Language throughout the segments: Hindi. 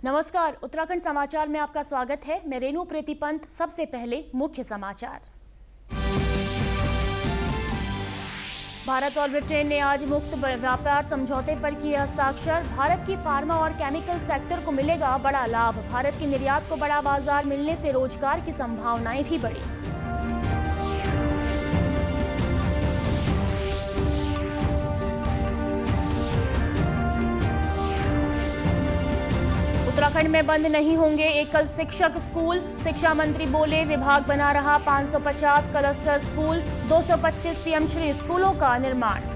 नमस्कार, उत्तराखंड समाचार में आपका स्वागत है। मैं रेणु प्रीति पंत। सबसे पहले मुख्य समाचार। भारत और ब्रिटेन ने आज मुक्त व्यापार समझौते पर किए हस्ताक्षर। भारत की फार्मा और केमिकल सेक्टर को मिलेगा बड़ा लाभ। भारत के निर्यात को बड़ा बाजार मिलने से रोजगार की संभावनाएं भी बढ़ी। उत्तराखंड में बंद नहीं होंगे एकल शिक्षक स्कूल। शिक्षा मंत्री बोले, विभाग बना रहा 550 क्लस्टर स्कूल, 225 पीएमश्री स्कूलों का निर्माण।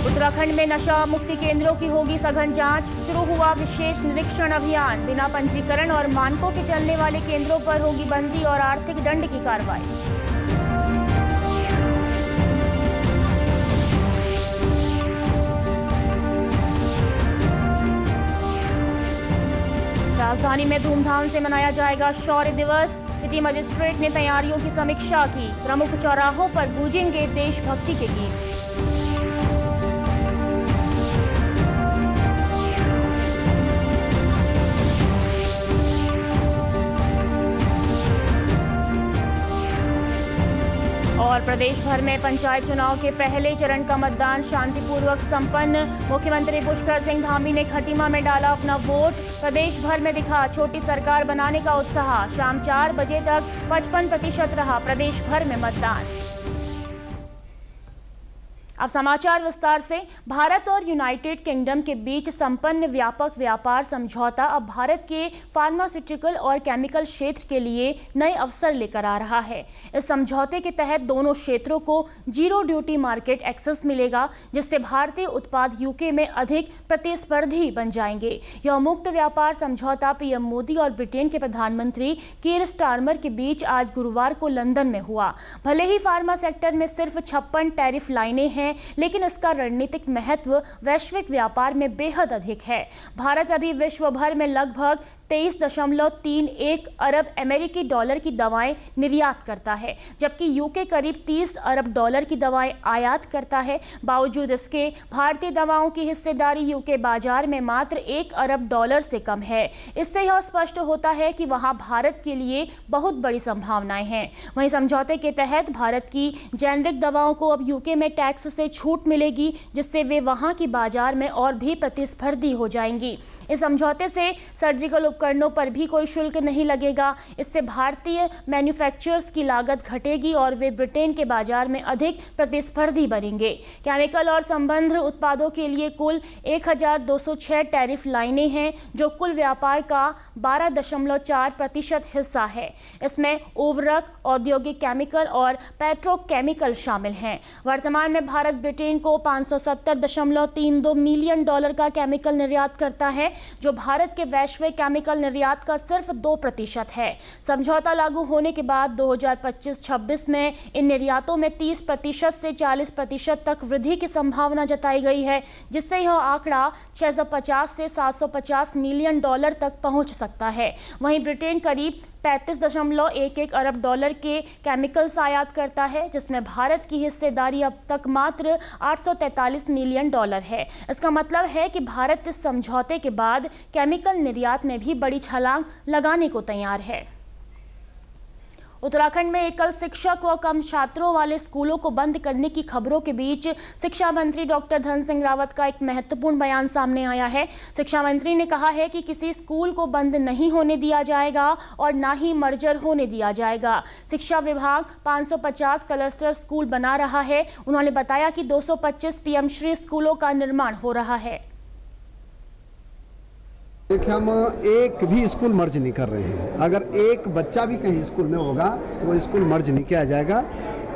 उत्तराखंड में नशा मुक्ति केंद्रों की होगी सघन जांच। शुरू हुआ विशेष निरीक्षण अभियान। बिना पंजीकरण और मानकों के चलने वाले केंद्रों पर होगी बंदी और आर्थिक दंड की कार्रवाई। राजधानी में धूमधाम से मनाया जाएगा शौर्य दिवस। सिटी मजिस्ट्रेट ने तैयारियों की समीक्षा की। प्रमुख चौराहों पर गूंजेंगे देशभक्ति के गीत। और प्रदेश भर में पंचायत चुनाव के पहले चरण का मतदान शांतिपूर्वक संपन्न। मुख्यमंत्री पुष्कर सिंह धामी ने खटीमा में डाला अपना वोट। प्रदेश भर में दिखा छोटी सरकार बनाने का उत्साह। शाम 4 बजे तक 55% रहा प्रदेश भर में मतदान। अब समाचार विस्तार से। भारत और यूनाइटेड किंगडम के बीच संपन्न व्यापक व्यापार समझौता अब भारत के फार्मास्यूटिकल और केमिकल क्षेत्र के लिए नए अवसर लेकर आ रहा है। इस समझौते के तहत दोनों क्षेत्रों को जीरो ड्यूटी मार्केट एक्सेस मिलेगा, जिससे भारतीय उत्पाद यूके में अधिक प्रतिस्पर्धी बन जाएंगे। यह मुक्त व्यापार समझौता पीएम मोदी और ब्रिटेन के प्रधानमंत्री कीर स्टारमर के बीच आज गुरुवार को लंदन में हुआ। भले ही फार्मा सेक्टर में सिर्फ 56 टैरिफ लाइनें हैं, लेकिन इसका रणनीतिक महत्व वैश्विक व्यापार में बेहद अधिक है। भारत अभी विश्व भर में लगभग 23.31 अरब अमेरिकी डॉलर की दवाएं निर्यात करता है, जबकि यूके करीब 30 अरब डॉलर की दवाएं आयात करता है। बावजूद इसके भारतीय दवाओं की हिस्सेदारी यूके बाजार में मात्र 1 अरब डॉलर से कम है। इससे यह स्पष्ट होता है कि वहां भारत के लिए बहुत बड़ी संभावनाएं हैं। वहीं समझौते के तहत भारत की जेनरिक दवाओं को अब यूके में टैक्स से छूट मिलेगी, जिससे वे वहां की बाजार में और भी प्रतिस्पर्धी हो जाएंगी। इस समझौते से सर्जिकल उपकरणों पर भी कोई शुल्क नहीं लगेगा। इससे भारतीय मैन्युफैक्चरर्स की लागत घटेगी और वे ब्रिटेन के बाजार में अधिक प्रतिस्पर्धी बनेंगे। केमिकल और संबद्ध उत्पादों के लिए कुल 1206 टैरिफ लाइनें हैं, जो कुल व्यापार का 12.4% हिस्सा है। इसमें उर्वरक, औद्योगिक केमिकल और पेट्रोकेमिकल शामिल हैं। वर्तमान में भारत ब्रिटेन को 570.32 मिलियन डॉलर का केमिकल निर्यात करता है, जो भारत के वैश्विक केमिकल निर्यात का सिर्फ 2% है। समझौता लागू होने के बाद 2025-26 में इन निर्यातों में 30% से 40% तक वृद्धि की संभावना जताई गई है, जिससे यह आंकड़ा 650 से 750 मिलियन डॉलर तक पहुंच सकता है। वहीं ब्रिटेन करीब 35.11 अरब डॉलर के केमिकल्स आयात करता है, जिसमें भारत की हिस्सेदारी अब तक मात्र 843 मिलियन डॉलर है। इसका मतलब है कि भारत इस समझौते के बाद केमिकल निर्यात में भी बड़ी छलांग लगाने को तैयार है। उत्तराखंड में एकल शिक्षक व कम छात्रों वाले स्कूलों को बंद करने की खबरों के बीच शिक्षा मंत्री डॉक्टर धन सिंह रावत का एक महत्वपूर्ण बयान सामने आया है। शिक्षा मंत्री ने कहा है कि किसी स्कूल को बंद नहीं होने दिया जाएगा और ना ही मर्जर होने दिया जाएगा। शिक्षा विभाग 550 क्लस्टर स्कूल बना रहा है। उन्होंने बताया कि 225 पीएमश्री स्कूलों का निर्माण हो रहा है। देखिए, हम एक भी स्कूल मर्ज नहीं कर रहे हैं। अगर एक बच्चा भी कहीं स्कूल में होगा तो वो स्कूल मर्ज नहीं किया जाएगा।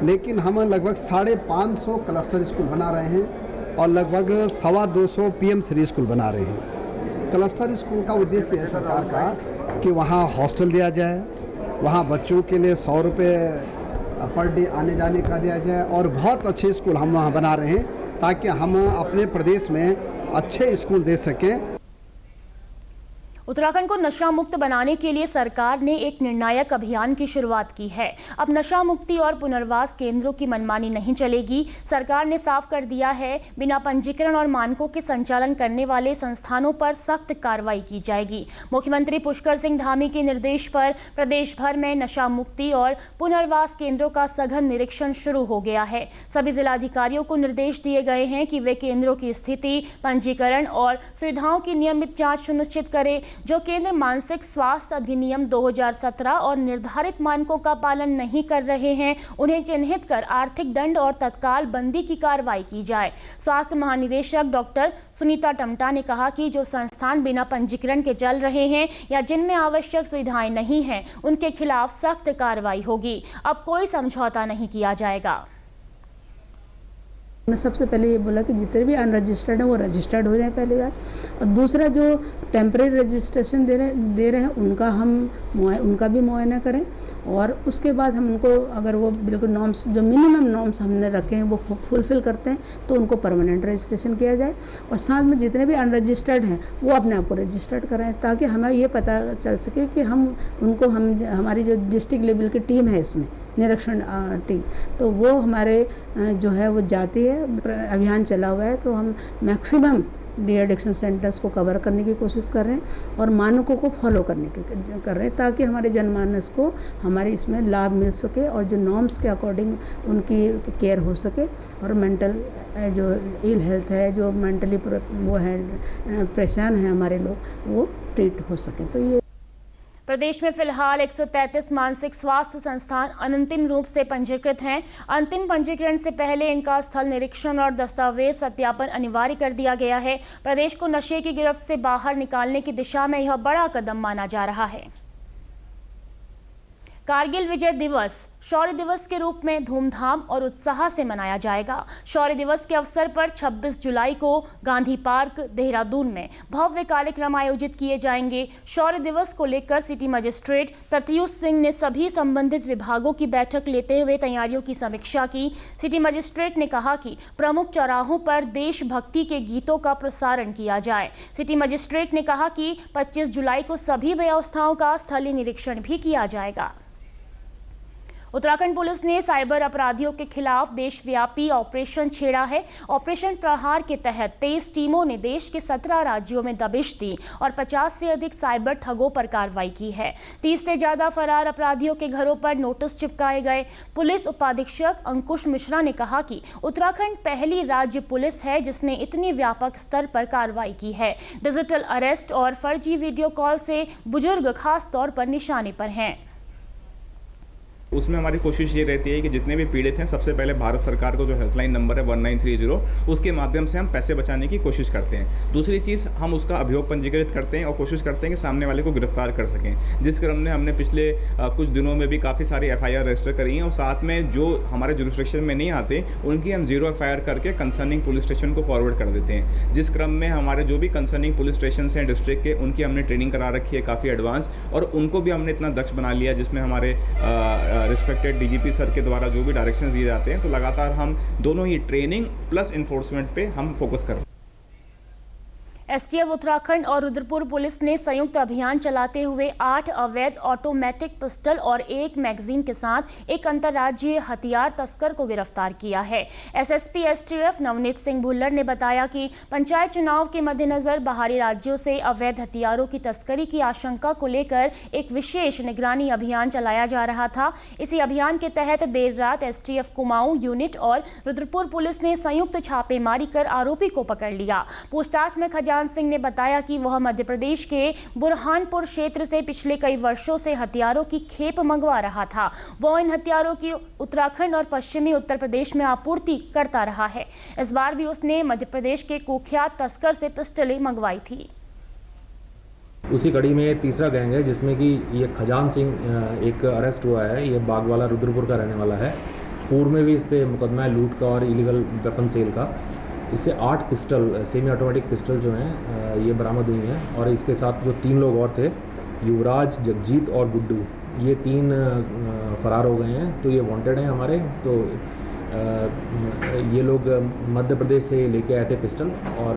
लेकिन हम लगभग 550 क्लस्टर स्कूल बना रहे हैं और लगभग 225 पीएमश्री स्कूल बना रहे हैं। क्लस्टर स्कूल का उद्देश्य है सरकार का कि वहाँ हॉस्टल दिया जाए, वहाँ बच्चों के लिए 100 रुपये पर डे आने जाने का दिया जाए और बहुत अच्छे स्कूल हम वहाँ बना रहे हैं ताकि हम अपने प्रदेश में अच्छे स्कूल दे सकें। उत्तराखंड को नशा मुक्त बनाने के लिए सरकार ने एक निर्णायक अभियान की शुरुआत की है। अब नशा मुक्ति और पुनर्वास केंद्रों की मनमानी नहीं चलेगी। सरकार ने साफ कर दिया है, बिना पंजीकरण और मानकों के संचालन करने वाले संस्थानों पर सख्त कार्रवाई की जाएगी। मुख्यमंत्री पुष्कर सिंह धामी के निर्देश पर प्रदेश भर में नशा मुक्ति और पुनर्वास केंद्रों का सघन निरीक्षण शुरू हो गया है। सभी जिलाधिकारियों को निर्देश दिए गए हैं कि वे केंद्रों की स्थिति, पंजीकरण और सुविधाओं की नियमित जांच सुनिश्चित करें। जो केंद्र मानसिक स्वास्थ्य अधिनियम 2017 और निर्धारित मानकों का पालन नहीं कर रहे हैं, उन्हें चिन्हित कर आर्थिक दंड और तत्काल बंदी की कार्रवाई की जाए। स्वास्थ्य महानिदेशक डॉक्टर सुनीता टमटा ने कहा कि जो संस्थान बिना पंजीकरण के चल रहे हैं या जिनमें आवश्यक सुविधाएं नहीं हैं, उनके खिलाफ सख्त कार्रवाई होगी। अब कोई समझौता नहीं किया जाएगा। मैं सबसे पहले ये बोला कि जितने भी अनरजिस्टर्ड हैं वो रजिस्टर्ड हो जाए पहली बार, और दूसरा जो टेम्परेरी रजिस्ट्रेशन दे रहे हैं उनका भी मुआयना करें, और उसके बाद हम उनको अगर वो बिल्कुल नॉर्म्स जो मिनिमम नॉर्म्स हमने रखे हैं वो फुलफिल करते हैं तो उनको परमानेंट रजिस्ट्रेशन किया जाए, और साथ में जितने भी अनरजिस्टर्ड हैं वो अपने आप को रजिस्टर्ड कराएं, ताकि हमें ये पता चल सके कि हमारी जो डिस्ट्रिक्ट लेवल की टीम है इसमें निरीक्षण टीम, तो वो हमारे जो है वो जाती है, अभियान चला हुआ है, तो हम मैक्सिमम डी एडिक्शन सेंटर्स को कवर करने की कोशिश कर रहे हैं और मानकों को फॉलो करने की कर रहे हैं, ताकि हमारे जनमानस को हमारे इसमें लाभ मिल सके और जो नॉर्म्स के अकॉर्डिंग उनकी केयर हो सके, और मेंटल जो इल हेल्थ है, जो मेंटली वो है परेशान है हमारे लोग, वो ट्रीट हो सके। तो ये प्रदेश में फिलहाल 133 मानसिक स्वास्थ्य संस्थान अंतिम रूप से पंजीकृत हैं। अंतिम पंजीकरण से पहले इनका स्थल निरीक्षण और दस्तावेज सत्यापन अनिवार्य कर दिया गया है। प्रदेश को नशे की गिरफ्त से बाहर निकालने की दिशा में यह बड़ा कदम माना जा रहा है। कारगिल विजय दिवस शौर्य दिवस के रूप में धूमधाम और उत्साह से मनाया जाएगा। शौर्य दिवस के अवसर पर 26 जुलाई को गांधी पार्क देहरादून में भव्य कार्यक्रम आयोजित किए जाएंगे। शौर्य दिवस को लेकर सिटी मजिस्ट्रेट प्रत्युष सिंह ने सभी संबंधित विभागों की बैठक लेते हुए तैयारियों की समीक्षा की। सिटी मजिस्ट्रेट ने कहा कि प्रमुख चौराहों पर देशभक्ति के गीतों का प्रसारण किया जाए। सिटी मजिस्ट्रेट ने कहा कि 25 जुलाई को सभी व्यवस्थाओं का स्थलीय निरीक्षण भी किया जाएगा। उत्तराखंड पुलिस ने साइबर अपराधियों के खिलाफ देशव्यापी ऑपरेशन छेड़ा है। ऑपरेशन प्रहार के तहत 23 टीमों ने देश के 17 राज्यों में दबिश दी और 50 से अधिक साइबर ठगों पर कार्रवाई की है। 30 से ज्यादा फरार अपराधियों के घरों पर नोटिस चिपकाए गए। पुलिस उपाधीक्षक अंकुश मिश्रा ने कहा कि उत्तराखंड पहली राज्य पुलिस है जिसने इतनी व्यापक स्तर पर कार्रवाई की है। डिजिटल अरेस्ट और फर्जी वीडियो कॉल से बुजुर्ग खास तौर पर निशाने पर हैं। उसमें हमारी कोशिश ये रहती है कि जितने भी पीड़ित हैं, सबसे पहले भारत सरकार को जो हेल्पलाइन नंबर है 1930, उसके माध्यम से हम पैसे बचाने की कोशिश करते हैं। दूसरी चीज़, हम उसका अभियोग पंजीकृत करते हैं और कोशिश करते हैं कि सामने वाले को गिरफ्तार कर सकें, जिस क्रम में हमने पिछले कुछ दिनों में भी काफ़ी सारी FIR रजिस्टर करी हैं, और साथ में जो हमारे जुरिस्डिक्शन में नहीं आते उनकी हम 0 FIR करके कंसर्निंग पुलिस स्टेशन को फॉरवर्ड कर देते हैं, जिस क्रम में हमारे जो भी कंसर्निंग पुलिस स्टेशन हैं डिस्ट्रिक्ट के, उनकी हमने ट्रेनिंग करा रखी है काफ़ी एडवांस, और उनको भी हमने इतना दक्ष बना लिया जिसमें हमारे रिस्पेक्टेड DGP सर के द्वारा जो भी डायरेक्शंस दिए जाते हैं, तो लगातार हम दोनों ही ट्रेनिंग प्लस इन्फोर्समेंट पे हम फोकस कर रहे हैं। STF उत्तराखंड और रुद्रपुर पुलिस ने संयुक्त अभियान चलाते हुए 8 अवैध ऑटोमेटिक पिस्टल और 1 मैगजीन के साथ एक अंतर्राज्यीय हथियार तस्कर को गिरफ्तार किया है। SSP STF नवनीत सिंह भुल्लर ने बताया कि पंचायत चुनाव के मद्देनजर बाहरी राज्यों से अवैध हथियारों की तस्करी की आशंका को लेकर एक विशेष निगरानी अभियान चलाया जा रहा था। इसी अभियान के तहत देर रात STF कुमाऊं यूनिट और रुद्रपुर पुलिस ने संयुक्त छापेमारी कर आरोपी को पकड़ लिया। पूछताछ में खजान सिंह ने बताया कि वह मध्य प्रदेश के बुरहानपुर क्षेत्र से पिछले कई वर्षों से हथियारों की खेप मंगवा रहा था। वो इन हथियारों की उत्तराखंड और पश्चिमी उत्तर प्रदेश में आपूर्ति करता रहा है। इस बार भी उसने मध्य प्रदेश के कुख्यात तस्कर से पिस्टलें मंगवाई थी। उसी कड़ी में तीसरा गैंग है जिसमें कि ये खजान सिंह एक अरेस्ट हुआ है। ये बागवाला रुद्रपुर का रहने वाला है। पूर्व में भी इस पर मुकदमा है लूट का और इलीगल वेपन सेल का। इससे 8 पिस्टल सेमी ऑटोमेटिक पिस्टल जो हैं ये बरामद हुई हैं, और इसके साथ जो 3 लोग और थे, युवराज, जगजीत और गुड्डू, ये 3 फरार हो गए हैं। तो ये वांटेड हैं हमारे। तो ये लोग मध्य प्रदेश से लेके आए थे पिस्टल। और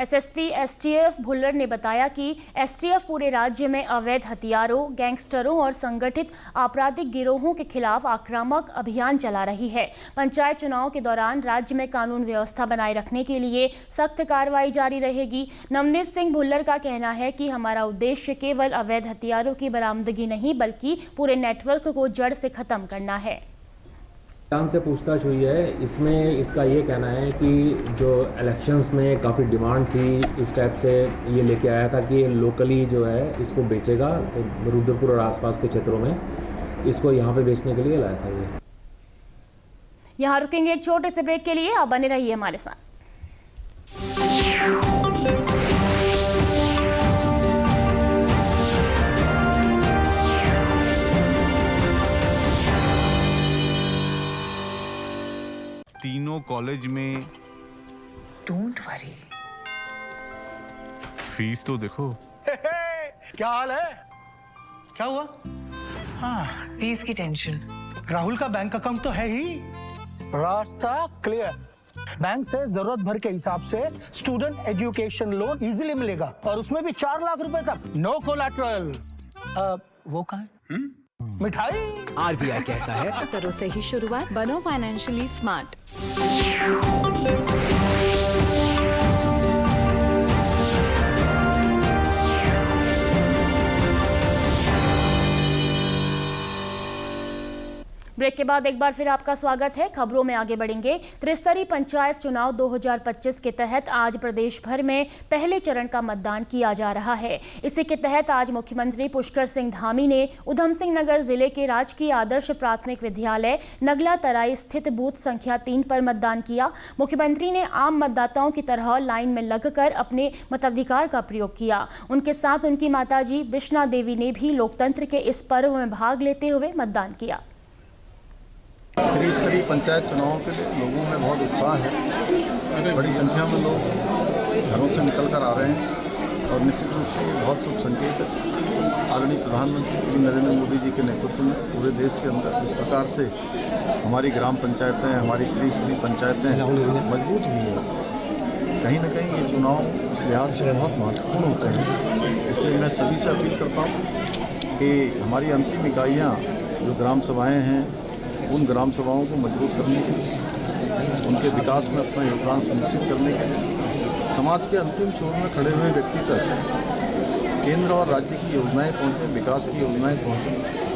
एसएसपी एसटीएफ भुल्लर ने बताया कि एसटीएफ पूरे राज्य में अवैध हथियारों, गैंगस्टरों और संगठित आपराधिक गिरोहों के खिलाफ आक्रामक अभियान चला रही है। पंचायत चुनाव के दौरान राज्य में कानून व्यवस्था बनाए रखने के लिए सख्त कार्रवाई जारी रहेगी। नवनीत सिंह भुल्लर का कहना है कि हमारा उद्देश्य केवल अवैध हथियारों की बरामदगी नहीं बल्कि पूरे नेटवर्क को जड़ से खत्म करना है। जान से पूछताछ हुई है, इसमें इसका ये कहना है कि जो इलेक्शंस में काफ़ी डिमांड थी, इस टाइप से ये लेके आया था कि लोकली जो है इसको बेचेगा, रुद्रपुर और आसपास के क्षेत्रों में इसको यहाँ पे बेचने के लिए लाया था ये। यहाँ रुकेंगे एक छोटे से ब्रेक के लिए, आप बने रहिए हमारे साथ। तीनों कॉलेज में डोंट वरी, फीस तो देखो। क्या हाल है? क्या हुआ? हाँ, फीस की टेंशन। राहुल का बैंक अकाउंट तो है ही, रास्ता क्लियर। बैंक से जरूरत भर के हिसाब से स्टूडेंट एजुकेशन लोन इजीली मिलेगा और उसमें भी 4 लाख रुपए तक, नो कोलैटरल। वो कहाँ है? मिठाई। आरबीआई कहता है करो से ही शुरुआत, बनो फाइनेंशियली स्मार्ट। ब्रेक के बाद एक बार फिर आपका स्वागत है। खबरों में आगे बढ़ेंगे। त्रिस्तरीय पंचायत चुनाव 2025 के तहत आज प्रदेश भर में पहले चरण का मतदान किया जा रहा है। इसी के तहत आज मुख्यमंत्री पुष्कर सिंह धामी ने उधम सिंह नगर जिले के राजकीय आदर्श प्राथमिक विद्यालय नगला तराई स्थित बूथ संख्या 3 पर मतदान किया। मुख्यमंत्री ने आम मतदाताओं की तरह लाइन में लगकर अपने मताधिकार का प्रयोग किया। उनके साथ उनकी माताजी बिश्ना देवी ने भी लोकतंत्र के इस पर्व में भाग लेते हुए मतदान किया। त्रिस्तरीय पंचायत चुनावों के लिए लोगों में बहुत उत्साह है। बड़ी संख्या में लोग घरों से निकल कर आ रहे हैं और निश्चित रूप से ये बहुत शुभ संकेत है। आदरणीय प्रधानमंत्री श्री नरेंद्र मोदी जी के नेतृत्व में पूरे देश के अंदर जिस प्रकार से हमारी ग्राम पंचायतें, हमारी त्रिस्तरीय पंचायतें मजबूत हुई हैं, कहीं ना कहीं ये चुनाव उस लिहाज से बहुत महत्वपूर्ण होते हैं। इसलिए मैं सभी से अपील करता हूँ कि हमारी अंतिम इकाइयाँ जो ग्राम सभाएँ हैं, उन ग्राम सभाओं को मजबूत करने के लिए, उनके विकास में अपना योगदान सुनिश्चित करने के लिए, समाज के अंतिम छोर में खड़े हुए व्यक्ति तक केंद्र और राज्य की योजनाएं पहुंचे, विकास की योजनाएं पहुंचे।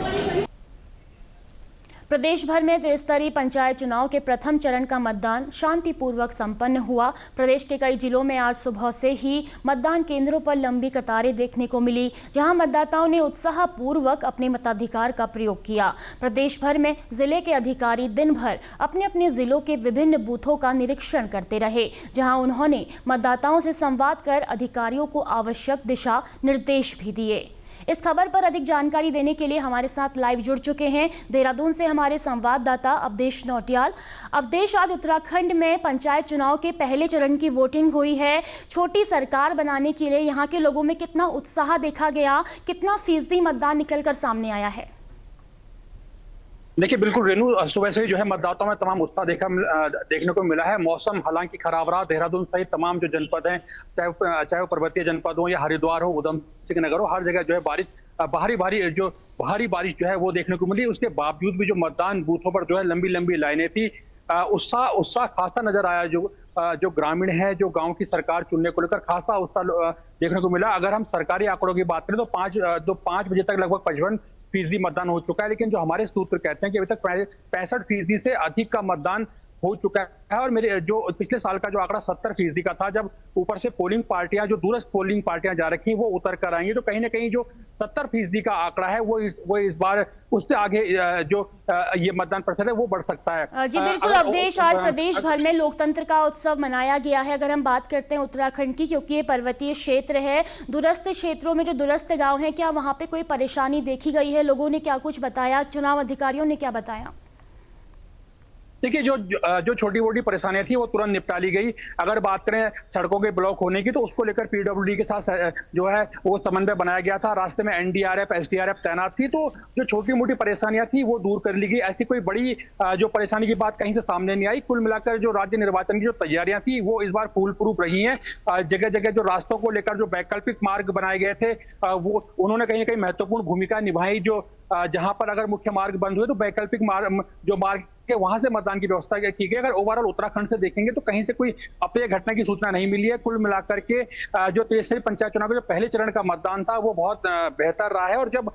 प्रदेश भर में त्रिस्तरीय पंचायत चुनाव के प्रथम चरण का मतदान शांतिपूर्वक संपन्न हुआ। प्रदेश के कई जिलों में आज सुबह से ही मतदान केंद्रों पर लंबी कतारें देखने को मिली, जहां मतदाताओं ने उत्साहपूर्वक अपने मताधिकार का प्रयोग किया। प्रदेश भर में जिले के अधिकारी दिन भर अपने अपने जिलों के विभिन्न बूथों का निरीक्षण करते रहे, जहां उन्होंने मतदाताओं से संवाद कर अधिकारियों को आवश्यक दिशा निर्देश भी दिए। इस खबर पर अधिक जानकारी देने के लिए हमारे साथ लाइव जुड़ चुके हैं देहरादून से हमारे संवाददाता अवधेश नौटियाल। अवधेश, आज उत्तराखंड में पंचायत चुनाव के पहले चरण की वोटिंग हुई है। छोटी सरकार बनाने के लिए यहाँ के लोगों में कितना उत्साह देखा गया, कितना फीसदी मतदान निकलकर सामने आया है? देखिए, बिल्कुल रेनू, सुबह से ही जो है मतदाताओं में तमाम उत्साह देखने को मिला है। मौसम हालांकि खराब रहा। देहरादून सहित तमाम जो जनपद हैं, चाहे वो पर्वतीय जनपद हो या हरिद्वार हो, उधम सिंह नगर हो, हर जगह जो है भारी बारिश जो है वो देखने को मिली। उसके बावजूद भी जो मतदान बूथों पर जो है लंबी लंबी लाइनें थी। उत्साह खासा नजर आया। जो ग्रामीण है, जो गांव की सरकार चुनने को लेकर खासा उत्साह देखने को मिला। अगर हम सरकारी आंकड़ों की बात करें तो 5 बजे तक लगभग 55% मतदान हो चुका है, लेकिन जो हमारे सूत्र कहते हैं कि अभी तक 65% से अधिक का मतदान हो चुका है। और मेरे जो पिछले साल का जो आंकड़ा 70% का था, जब ऊपर से पोलिंग पार्टियां, जो दूरस्थ पोलिंग पार्टियां जा रखी हैं, वो उतर कर आएंगी, तो कहीं ना कहीं जो 70% का आंकड़ा है वो इस बार उससे आगे जो ये मतदान प्रतिशत है वो बढ़ सकता है। जी बिल्कुल अवधेश, आज प्रदेश भर में लोकतंत्र का उत्सव मनाया गया है। अगर हम बात करते हैं उत्तराखंड की, क्योंकि ये पर्वतीय क्षेत्र है, दूरस्थ क्षेत्रों में जो दूरस्थ गाँव हैं, क्या वहाँ पे कोई परेशानी देखी गई है? लोगों ने क्या कुछ बताया? चुनाव अधिकारियों ने क्या बताया? देखिए जो छोटी मोटी परेशानियां थी वो तुरंत निपटा ली गई। अगर बात करें सड़कों के ब्लॉक होने की, तो उसको लेकर पीडब्ल्यूडी के साथ जो है वो समन्वय बनाया गया था। रास्ते में एनडीआरएफ एसडीआरएफ तैनात थी, तो जो छोटी मोटी परेशानियां थी वो दूर कर ली गई। ऐसी कोई बड़ी जो परेशानी की बात कहीं से सामने नहीं आई। कुल मिलाकर जो राज्य निर्वाचन की जो तैयारियां थी वो इस बार फूल प्रूफ रही हैं। जगह जगह जो रास्तों को लेकर जो वैकल्पिक मार्ग बनाए गए थे वो उन्होंने कहीं ना कहीं महत्वपूर्ण भूमिका निभाई। जो जहां पर अगर मुख्य मार्ग बंद हुए तो वैकल्पिक मार्ग के वहां से मतदान की व्यवस्था की गई। अगर ओवरऑल उत्तराखंड से देखेंगे तो कहीं से कोई अप्रिय घटना की सूचना नहीं मिली है। कुल मिलाकर के जो त्रिस्तरीय पंचायत चुनाव का जो पहले चरण का मतदान था वो बहुत बेहतर रहा है। और जब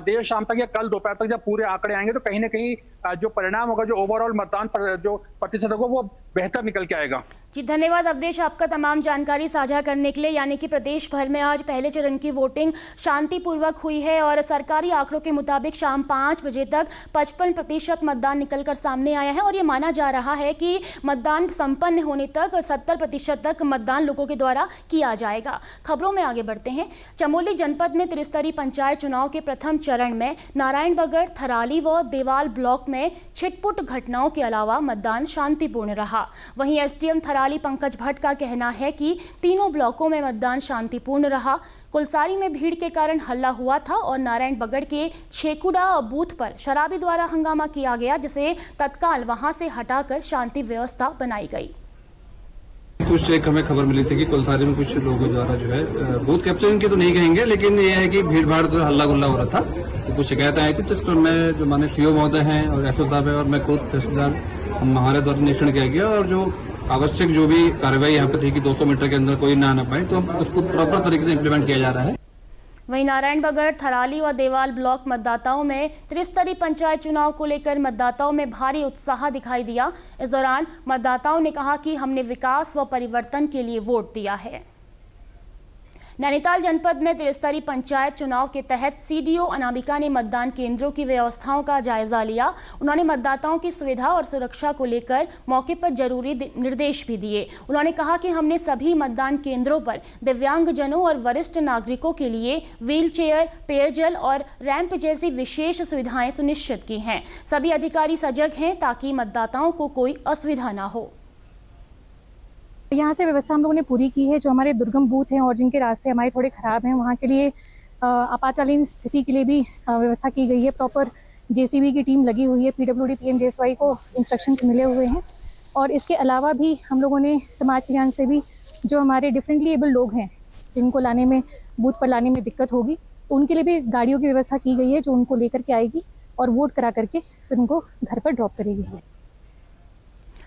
देर शाम तक या कल दोपहर तक जब पूरे आंकड़े आएंगे तो कहीं ना कहीं जो परिणाम होगा, जो ओवरऑल मतदान पर जो प्रतिशत होगा वो बेहतर निकल के आएगा। जी धन्यवाद अवधेश आपका तमाम जानकारी साझा करने के लिए। यानी कि प्रदेश भर में आज पहले चरण की वोटिंग शांतिपूर्वक हुई है और सरकारी आंकड़ों के मुताबिक शाम 5 बजे तक 55% मतदान निकलकर सामने आया है और ये माना जा रहा है कि मतदान संपन्न होने तक 70% तक मतदान लोगों के द्वारा किया जाएगा। खबरों में आगे बढ़ते हैं। चमोली जनपद में त्रिस्तरीय पंचायत चुनाव के प्रथम चरण में नारायणबगड़, थराली व देवाल ब्लॉक में छिटपुट घटनाओं के अलावा मतदान शांतिपूर्ण रहा। वहीं एसडीएम थराली पंकज भट्ट का कहना है कि तीनों ब्लॉकों में मतदान शांतिपूर्ण रहा। कुलसारी में भीड़ के कारण हल्ला हुआ था और नारायणबगड़ के छेकुड़ा बूथ पर शराबी द्वारा हंगामा किया गया, जिसे तत्काल वहां से हटाकर शांति व्यवस्था बनाई गई। कुछ एक हमें खबर मिली थी कि कुलसारी में कुछ लोगों द्वारा जो है बूथ कैप्चरिंग की तो नहीं कहेंगे, लेकिन ये है कि भीड़ भाड़ तो हल्ला गुल्ला हो रहा था, तो कुछ शिकायतें आई थी। तो इस पर मैं जो माने सीओ महोदय हैं और एसओ साहब है और मैं खुद तहसीलदार हमारे द्वारा निरीक्षण किया गया और जो आवश्यक जो भी कार्रवाई यहाँ पे थी कि 200 मीटर के अंदर कोई ना आना पाए, तो उसको प्रॉपर तरीके से इम्प्लीमेंट किया जा रहा है। वहीं नारायणबगड़, थराली व देवाल ब्लॉक मतदाताओं में त्रिस्तरीय पंचायत चुनाव को लेकर मतदाताओं में भारी उत्साह दिखाई दिया। इस दौरान मतदाताओं ने कहा कि हमने विकास व परिवर्तन के लिए वोट दिया है। नैनीताल जनपद में त्रिस्तरीय पंचायत चुनाव के तहत सीडीओ अनामिका ने मतदान केंद्रों की व्यवस्थाओं का जायजा लिया। उन्होंने मतदाताओं की सुविधा और सुरक्षा को लेकर मौके पर जरूरी निर्देश भी दिए। उन्होंने कहा कि हमने सभी मतदान केंद्रों पर दिव्यांगजनों और वरिष्ठ नागरिकों के लिए व्हीलचेयर, पेयजल और रैंप जैसी विशेष सुविधाएं सुनिश्चित की हैं। सभी अधिकारी सजग हैं ताकि मतदाताओं को कोई असुविधा न हो। यहाँ से व्यवस्था हम लोगों ने पूरी की है। जो हमारे दुर्गम बूथ हैं और जिनके रास्ते हमारे थोड़े ख़राब हैं, वहाँ के लिए आपातकालीन स्थिति के लिए भी व्यवस्था की गई है। प्रॉपर जेसीबी की टीम लगी हुई है। पीडब्ल्यूडी पीएमजेएसवाई को इंस्ट्रक्शंस मिले हुए हैं। और इसके अलावा भी हम लोगों ने समाज कल्याण से भी जो हमारे डिफरेंटली एबल लोग हैं, जिनको लाने में बूथ पर लाने में दिक्कत होगी, तो उनके लिए भी गाड़ियों की व्यवस्था की गई है, जो उनको लेकर के आएगी और वोट करा करके फिर उनको घर पर ड्रॉप करेगी।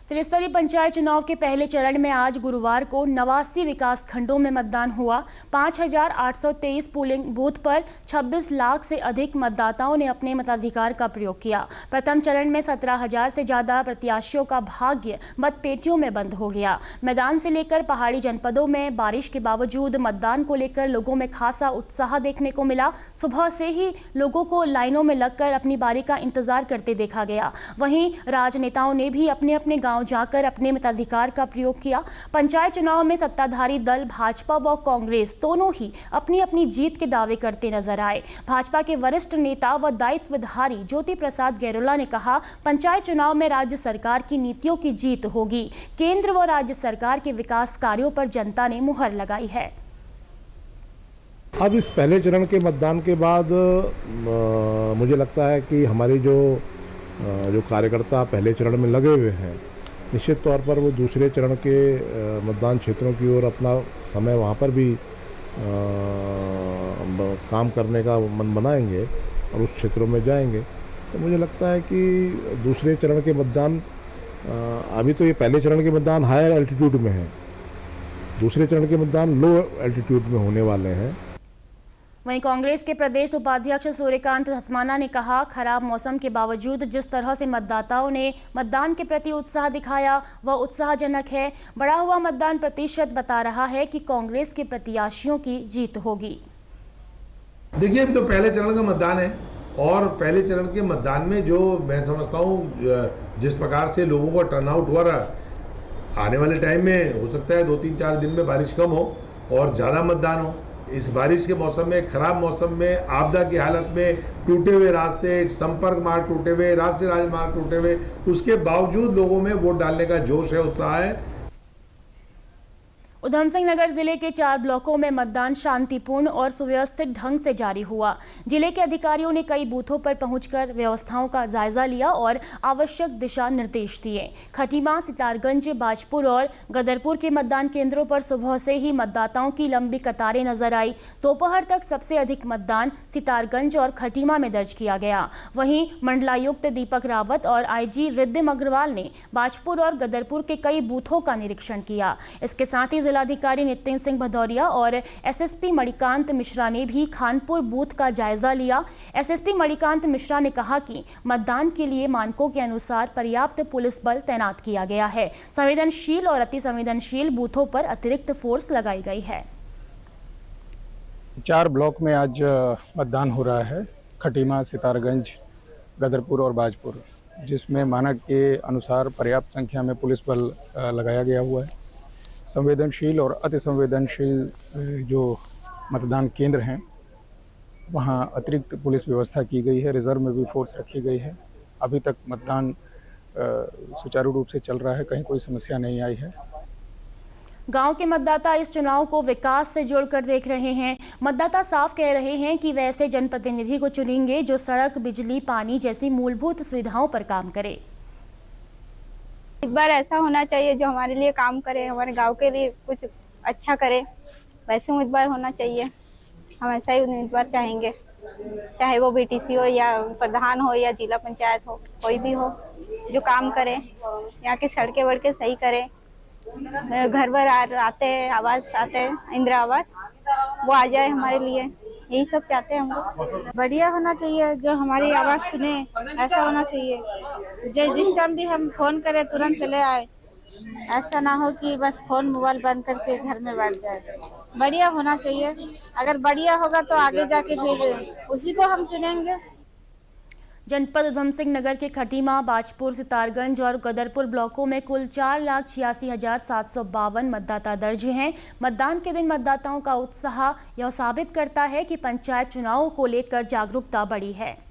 त्रिस्तरीय पंचायत चुनाव के पहले चरण में आज गुरुवार को 89 विकास खंडों में मतदान हुआ। 5823 पोलिंग बूथ पर 26 लाख से अधिक मतदाताओं ने अपने मताधिकार का प्रयोग किया। प्रथम चरण में 17,000 से ज़्यादा प्रत्याशियों का भाग्य मतपेटियों में बंद हो गया। मैदान से लेकर पहाड़ी जनपदों में बारिश के बावजूद मतदान को लेकर लोगों में खासा उत्साह देखने को मिला। सुबह से ही लोगों को लाइनों में लगकर अपनी बारी का इंतजार करते देखा गया। वहीं राजनेताओं ने भी अपने अपने गांव जाकर अपने मताधिकार का प्रयोग किया। पंचायत चुनाव में सत्ताधारी दल भाजपा व कांग्रेस दोनों ही अपनी अपनी जीत के दावे करते नजर आए। भाजपा के वरिष्ठ नेता व दायित्वधारी ज्योति प्रसाद गैरोला ने कहा, पंचायत चुनाव में राज्य सरकार की नीतियों की जीत होगी। केंद्र व राज्य सरकार के विकास कार्यों पर जनता ने मुहर लगाई है। अब इस पहले चरण के मतदान के बाद मुझे लगता है कि हमारे जो कार्यकर्ता पहले चरण में लगे हुए हैं, निश्चित तौर पर वो दूसरे चरण के मतदान क्षेत्रों की ओर अपना समय वहाँ पर भी काम करने का मन बनाएंगे और उस क्षेत्रों में जाएंगे। तो मुझे लगता है कि दूसरे चरण के मतदान, अभी तो ये पहले चरण के मतदान हायर एल्टीट्यूड में है, दूसरे चरण के मतदान लो एल्टीट्यूड में होने वाले हैं। वहीं कांग्रेस के प्रदेश उपाध्यक्ष सूर्यकांत धस्माना ने कहा, खराब मौसम के बावजूद जिस तरह से मतदाताओं ने मतदान के प्रति उत्साह दिखाया वह उत्साहजनक है। बढ़ा हुआ मतदान प्रतिशत बता रहा है कि कांग्रेस के प्रत्याशियों की जीत होगी। देखिए, अभी तो पहले चरण का मतदान है और पहले चरण के मतदान में जो मैं समझता हूँ जिस प्रकार से लोगों का टर्नआउट हुआ रहा, आने वाले टाइम में हो सकता है 2-3-4 दिन में बारिश कम हो और ज़्यादा मतदान हो। इस बारिश के मौसम में, खराब मौसम में, आपदा की हालत में, टूटे हुए रास्ते, संपर्क मार्ग टूटे हुए, राष्ट्रीय राजमार्ग टूटे हुए, उसके बावजूद लोगों में वोट डालने का जोश है, उत्साह है। उधम सिंह नगर जिले के 4 ब्लॉकों में मतदान शांतिपूर्ण और सुव्यवस्थित ढंग से जारी हुआ। जिले के अधिकारियों ने कई बूथों पर पहुंचकर व्यवस्थाओं का जायजा लिया और आवश्यक दिशा निर्देश दिए। खटीमा, सितारगंज, बाजपुर और गदरपुर के मतदान केंद्रों पर सुबह से ही मतदाताओं की लंबी कतारें नजर आई। दोपहर तक सबसे अधिक मतदान सितारगंज और खटीमा में दर्ज किया गया। वहीं मंडलायुक्त दीपक रावत और आईजी रिद्धिम अग्रवाल ने बाजपुर और गदरपुर के कई बूथों का निरीक्षण किया। इसके साथ ही जिलाधिकारी नितिन सिंह भदौरिया और एसएसपी मणिकांत मिश्रा ने भी खानपुर बूथ का जायजा लिया। एसएसपी मणिकांत मिश्रा ने कहा कि मतदान के लिए मानकों के अनुसार पर्याप्त पुलिस बल तैनात किया गया है। संवेदनशील और अति संवेदनशील बूथों पर अतिरिक्त फोर्स लगाई गई है। 4 ब्लॉक में आज मतदान हो रहा है, खटीमा, सितारगंज, गदरपुर और बाजपुर, जिसमें मानक के अनुसार पर्याप्त संख्या में पुलिस बल लगाया गया हुआ है। संवेदनशील और अति संवेदनशील जो मतदान केंद्र हैं वहाँ अतिरिक्त पुलिस व्यवस्था की गई है। रिजर्व में भी फोर्स रखी गई है। अभी तक मतदान सुचारू रूप से चल रहा है, कहीं कोई समस्या नहीं आई है। गांव के मतदाता इस चुनाव को विकास से जोड़कर देख रहे हैं। मतदाता साफ कह रहे हैं कि वे ऐसे जनप्रतिनिधि को चुनेंगे जो सड़क, बिजली, पानी जैसी मूलभूत सुविधाओं पर काम करे। इस बार ऐसा होना चाहिए जो हमारे लिए काम करे, हमारे गांव के लिए कुछ अच्छा करे, वैसे उम्मीदवार होना चाहिए। हम ऐसा ही उम्मीदवार चाहेंगे, चाहे वो बीटीसी हो या प्रधान हो या जिला पंचायत हो, कोई भी हो जो काम करे, यहाँ की सड़कें वड़कें सही करे, घर भर आते हैं, आवास आते हैं, इंदिरा आवास, वो आ जाए हमारे लिए, यही सब चाहते हैं हम लोग। बढ़िया होना चाहिए, जो हमारी आवाज़ सुने, ऐसा होना चाहिए। जिस टाइम भी हम फोन करें तुरंत चले आए, ऐसा ना हो कि बस फोन मोबाइल बंद करके घर में बैठ जाए। बढ़िया होना चाहिए। अगर बढ़िया होगा तो आगे जाके फिर उसी को हम चुनेंगे। जनपद उधम सिंह नगर के खटीमा, बाजपुर, सितारगंज और गदरपुर ब्लॉकों में कुल 4,86,752 मतदाता दर्ज हैं। मतदान के दिन मतदाताओं का उत्साह यह साबित करता है कि पंचायत चुनावों को लेकर जागरूकता बढ़ी है।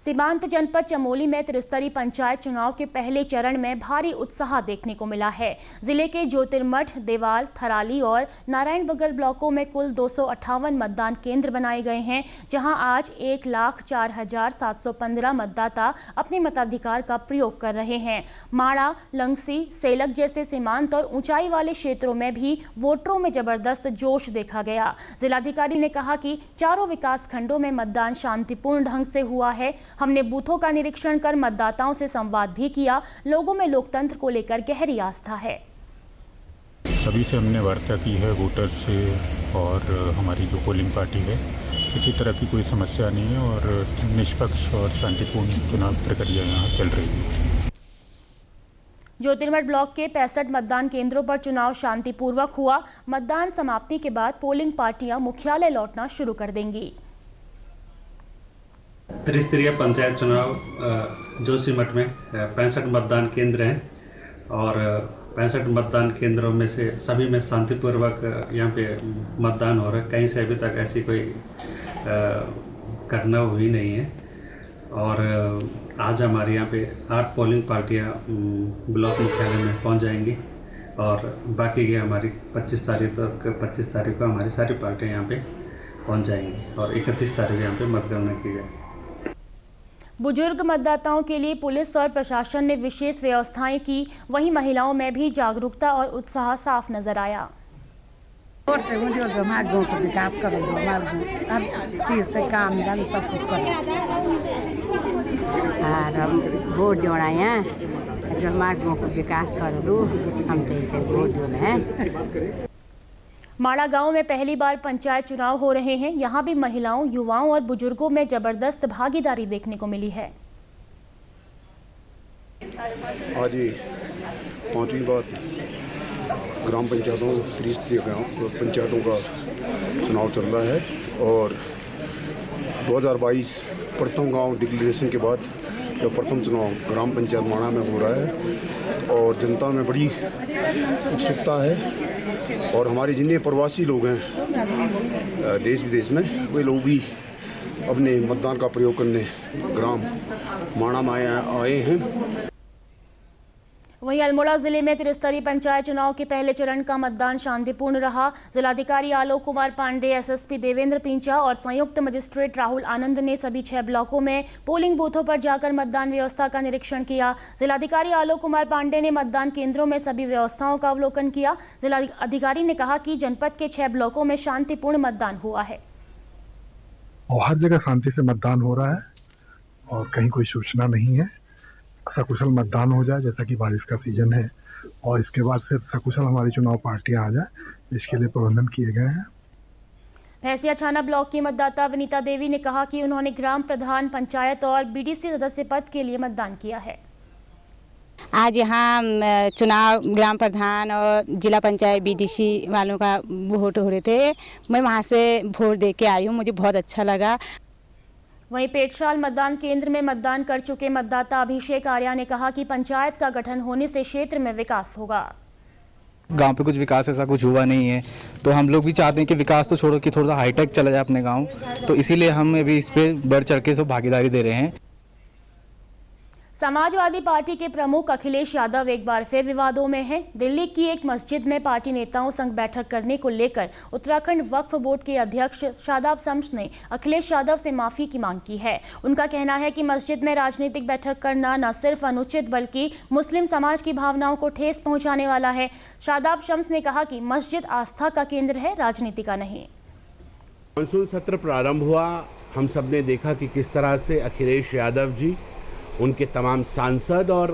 सीमांत जनपद चमोली में त्रिस्तरीय पंचायत चुनाव के पहले चरण में भारी उत्साह देखने को मिला है। जिले के ज्योतिर्मठ, देवाल, थराली और नारायण बगल ब्लॉकों में कुल 258 मतदान केंद्र बनाए गए हैं, जहां आज 1,04,715 मतदाता अपने मताधिकार का प्रयोग कर रहे हैं। माड़ा, लंगसी, सेलक जैसे सीमांत और ऊंचाई वाले क्षेत्रों में भी वोटरों में जबरदस्त जोश देखा गया। जिलाधिकारी ने कहा कि चारों विकास खंडों में मतदान शांतिपूर्ण ढंग से हुआ है। हमने बूथों का निरीक्षण कर मतदाताओं से संवाद भी किया। लोगों में लोकतंत्र को लेकर गहरी आस्था है। सभी से हमने वार्ता की है, वोटर से और हमारी जो पोलिंग पार्टी है, किसी तरह की कोई समस्या नहीं है और निष्पक्ष और शांतिपूर्ण चुनाव प्रक्रिया यहाँ चल रही है। ज्योतिर्मठ ब्लॉक के 65 मतदान केंद्रों पर चुनाव शांतिपूर्वक हुआ। मतदान समाप्ति के बाद पोलिंग पार्टियां मुख्यालय लौटना शुरू कर देंगी। त्रिस्तरीय पंचायत चुनाव जोशीमठ में 65 मतदान केंद्र हैं और 65 मतदान केंद्रों में से सभी में शांतिपूर्वक यहाँ पे मतदान हो रहा है। कहीं से अभी तक ऐसी कोई घटना हुई नहीं है और आज हमारे यहाँ पे 8 पोलिंग पार्टियाँ ब्लॉक मुख्यालय में पहुँच जाएंगी और बाकी की हमारी 25 तारीख को हमारी सारी पार्टियाँ यहाँ पे पहुँच जाएंगी और 31 तारीख यहाँ पे मतगणना की जाएगी। बुजुर्ग मतदाताओं के लिए पुलिस और प्रशासन ने विशेष व्यवस्थाएं की, वहीं महिलाओं में भी जागरूकता और उत्साह साफ नजर आया। वोट जो हमारे गाँव का विकास करो, जो हमारे हर चीज़ से काम धन सब कुछ करो और हम वोट जोड़ा हैं, जो हमारे गाँव को विकास करो, हम तो वोट जोड़े हैं। माड़ा गांव में पहली बार पंचायत चुनाव हो रहे हैं। यहां भी महिलाओं, युवाओं और बुजुर्गों में जबरदस्त भागीदारी देखने को मिली है। आज 5वीं बार ग्राम पंचायतों, त्रिस्तरीय पंचायतों का चुनाव चल रहा है और 2022 प्रथम गांव डिक्लेरेशन के बाद जो प्रथम चुनाव ग्राम पंचायत माड़ा में हो रहा है और जनता में बड़ी उत्सुकता है और हमारे जितने प्रवासी लोग हैं देश विदेश में वे लोग भी अपने मतदान का प्रयोग करने ग्राम माणा में आए हैं। वहीं अल्मोड़ा जिले में त्रिस्तरीय पंचायत चुनाव के पहले चरण का मतदान शांतिपूर्ण रहा। जिलाधिकारी आलोक कुमार पांडे, एसएसपी देवेंद्र पिंचा और संयुक्त मजिस्ट्रेट राहुल आनंद ने सभी 6 ब्लॉकों में पोलिंग बूथों पर जाकर मतदान व्यवस्था का निरीक्षण किया। जिलाधिकारी आलोक कुमार पांडे ने मतदान केंद्रों में सभी व्यवस्थाओं का अवलोकन किया। जिलाधिकारी ने कहा कि जनपद के 6 ब्लॉकों में शांतिपूर्ण मतदान हुआ है और हर जगह शांति से मतदान हो रहा है और कहीं कोई सूचना नहीं है। सकुशल मतदान हो जाए, जैसा कि बारिश का सीजन है, और इसके बाद फिर सकुशल हमारी चुनाव पार्टियां आ जाए, इसके लिए प्रबंधन किए गए हैं। भैंसिया छाना ब्लॉक की मतदाता विनीता देवी ने कहा कि उन्होंने ग्राम प्रधान, पंचायत और बीडीसी सदस्य पद के लिए मतदान किया है। आज यहाँ चुनाव ग्राम प्रधान और जिला पंचायत बीडीसी वालों का वोट हो रहे थे। मैं वहाँ से वोट दे के आई हूँ, मुझे बहुत अच्छा लगा। वहीं पेटशाल मतदान केंद्र में मतदान कर चुके मतदाता अभिषेक आर्या ने कहा कि पंचायत का गठन होने से क्षेत्र में विकास होगा। गांव पे कुछ विकास ऐसा कुछ हुआ नहीं है, तो हम लोग भी चाहते हैं कि विकास तो छोड़ो कि थोड़ा हाईटेक चला जाए अपने गांव, तो इसीलिए हम अभी इस पे बढ़ चढ़ के सब भागीदारी दे रहे हैं। समाजवादी पार्टी के प्रमुख अखिलेश यादव एक बार फिर विवादों में हैं। दिल्ली की एक मस्जिद में पार्टी नेताओं संग बैठक करने को लेकर उत्तराखंड वक्फ बोर्ड के अध्यक्ष शादाब शम्स ने अखिलेश यादव से माफी की मांग की है। उनका कहना है कि मस्जिद में राजनीतिक बैठक करना न सिर्फ अनुचित बल्कि मुस्लिम समाज की भावनाओं को ठेस पहुंचाने वाला है। शादाब शम्स ने कहा कि मस्जिद आस्था का केंद्र है, राजनीति का नहीं। मानसून सत्र प्रारंभ हुआ, हम सब ने देखा कि किस तरह से अखिलेश यादव जी, उनके तमाम सांसद और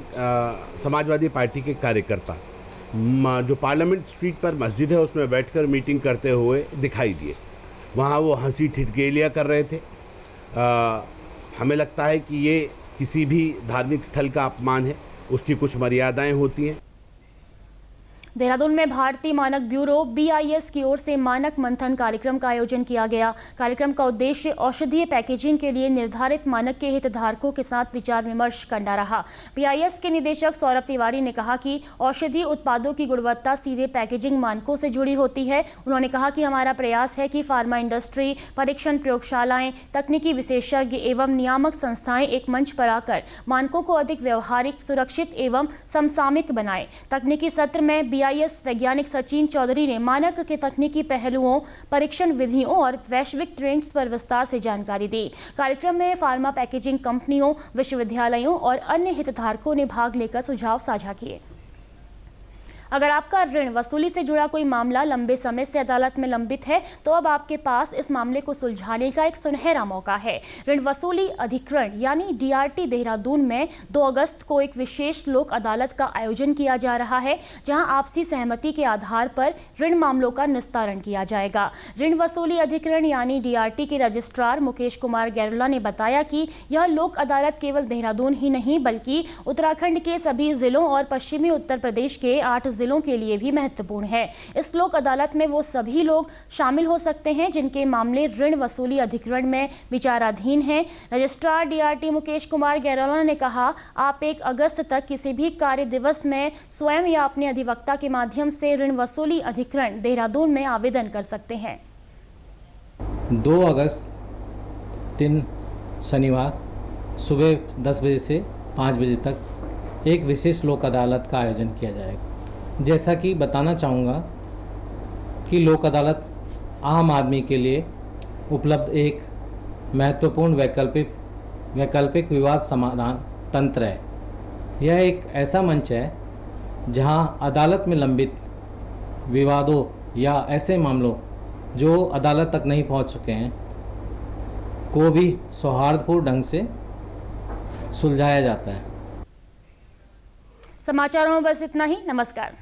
समाजवादी पार्टी के कार्यकर्ता जो पार्लियामेंट स्ट्रीट पर मस्जिद है उसमें बैठकर मीटिंग करते हुए दिखाई दिए। वहाँ वो हंसी ठिठगेलियाँ कर रहे थे। हमें लगता है कि ये किसी भी धार्मिक स्थल का अपमान है, उसकी कुछ मर्यादाएं होती हैं। देहरादून में भारतीय मानक ब्यूरो BIS की ओर से मानक मंथन कार्यक्रम का आयोजन किया गया। कार्यक्रम का उद्देश्य औषधीय पैकेजिंग के लिए निर्धारित मानक के हितधारकों के साथ विचार विमर्श करना रहा। BIS के निदेशक सौरभ तिवारी ने कहा कि औषधीय उत्पादों की गुणवत्ता सीधे पैकेजिंग मानकों से जुड़ी होती है। उन्होंने कहा कि हमारा प्रयास है कि फार्मा इंडस्ट्री, परीक्षण प्रयोगशालाएं, तकनीकी विशेषज्ञ एवं नियामक संस्थाएं एक मंच पर आकर मानकों को अधिक व्यवहारिक, सुरक्षित एवं समसामयिक बनाएं। तकनीकी सत्र में BIS वैज्ञानिक सचिन चौधरी ने मानक के तकनीकी पहलुओं, परीक्षण विधियों और वैश्विक ट्रेंड्स पर विस्तार से जानकारी दी। कार्यक्रम में फार्मा पैकेजिंग कंपनियों, विश्वविद्यालयों और अन्य हितधारकों ने भाग लेकर सुझाव साझा किए। अगर आपका ऋण वसूली से जुड़ा कोई मामला लंबे समय से अदालत में लंबित है तो अब आपके पास इस मामले को सुलझाने का एक सुनहरा मौका है। ऋण वसूली अधिकरण यानी DRT देहरादून में 2 अगस्त को एक विशेष लोक अदालत का आयोजन किया जा रहा है, जहां आपसी सहमति के आधार पर ऋण मामलों का निस्तारण किया जाएगा। ऋण वसूली अधिकरण यानी DRT के रजिस्ट्रार मुकेश कुमार गैरोला ने बताया कि यह लोक अदालत केवल देहरादून ही नहीं बल्कि उत्तराखंड के सभी जिलों और पश्चिमी उत्तर प्रदेश के 8 जिलों के लिए भी महत्वपूर्ण है। इस लोक अदालत में वो सभी लोग शामिल हो सकते हैं जिनके मामले ऋण वसूली अधिकरण में विचाराधीन हैं। रजिस्ट्रार DRT मुकेश कुमार गैरोला ने कहा, आप 1 अगस्त तक किसी भी कार्य दिवस में स्वयं या अपने अधिवक्ता के माध्यम से ऋण वसूली अधिकरण देहरादून में आवेदन कर सकते हैं। 2 अगस्त दिन शनिवार सुबह 10 बजे से 5 बजे तक एक विशेष लोक अदालत का आयोजन किया जाएगा। जैसा कि बताना चाहूँगा कि लोक अदालत आम आदमी के लिए उपलब्ध एक महत्वपूर्ण वैकल्पिक विवाद समाधान तंत्र है। यह एक ऐसा मंच है जहां अदालत में लंबित विवादों या ऐसे मामलों जो अदालत तक नहीं पहुंच चुके हैं को भी सौहार्दपूर्ण ढंग से सुलझाया जाता है। समाचारों में बस इतना ही। नमस्कार।